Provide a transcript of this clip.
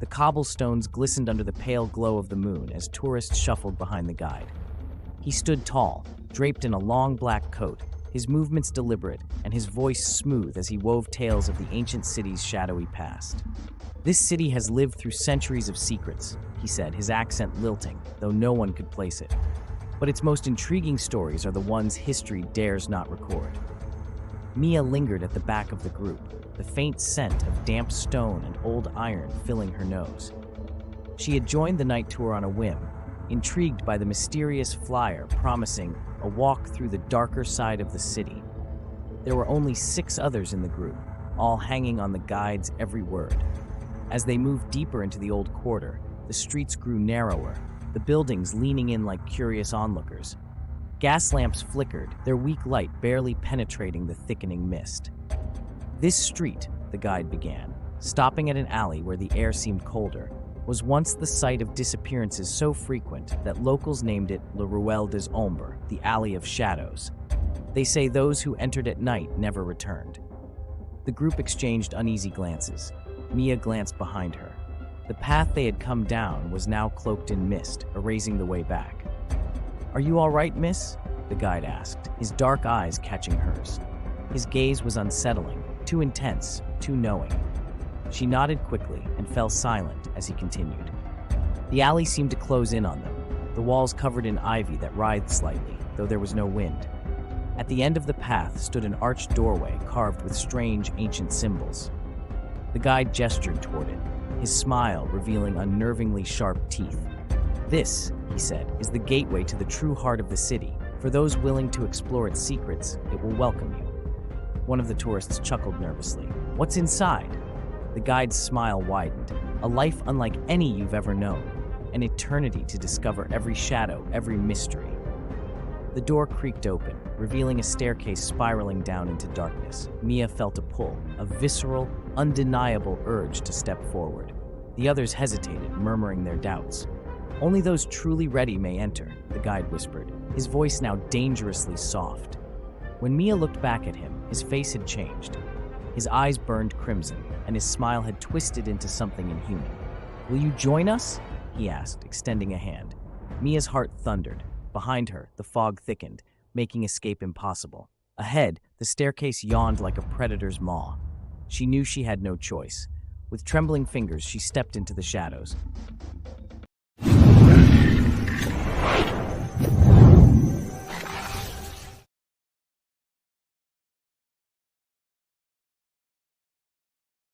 The cobblestones glistened under the pale glow of the moon as tourists shuffled behind the guide. He stood tall, draped in a long black coat, his movements deliberate and his voice smooth as he wove tales of the ancient city's shadowy past. "This city has lived through centuries of secrets," he said, his accent lilting, though no one could place it. "But its most intriguing stories are the ones history dares not record." Mia lingered at the back of the group, the faint scent of damp stone and old iron filling her nose. She had joined the night tour on a whim, intrigued by the mysterious flyer promising a walk through the darker side of the city. There were only 6 others in the group, all hanging on the guide's every word. As they moved deeper into the old quarter, the streets grew narrower, the buildings leaning in like curious onlookers. Gas lamps flickered, their weak light barely penetrating the thickening mist. "This street," the guide began, stopping at an alley where the air seemed colder, was once the site of disappearances so frequent that locals named it La Ruelle des Ombres, the Alley of Shadows. They say those who entered at night never returned. The group exchanged uneasy glances. Mia glanced behind her. The path they had come down was now cloaked in mist, erasing the way back. "Are you all right, miss?" the guide asked, his dark eyes catching hers. His gaze was unsettling, too intense, too knowing. She nodded quickly and fell silent as he continued. The alley seemed to close in on them, the walls covered in ivy that writhed slightly, though there was no wind. At the end of the path stood an arched doorway carved with strange ancient symbols. The guide gestured toward it, his smile revealing unnervingly sharp teeth. "This," he said, "is the gateway to the true heart of the city. For those willing to explore its secrets, it will welcome you." One of the tourists chuckled nervously. "What's inside?" The guide's smile widened. "A life unlike any you've ever known. An eternity to discover every shadow, every mystery." The door creaked open, revealing a staircase spiraling down into darkness. Mia felt a pull, a visceral, undeniable urge to step forward. The others hesitated, murmuring their doubts. "Only those truly ready may enter," the guide whispered, his voice now dangerously soft. When Mia looked back at him, his face had changed. His eyes burned crimson, and his smile had twisted into something inhuman. "Will you join us?" he asked, extending a hand. Mia's heart thundered. Behind her, the fog thickened, making escape impossible. Ahead, the staircase yawned like a predator's maw. She knew she had no choice. With trembling fingers, she stepped into the shadows.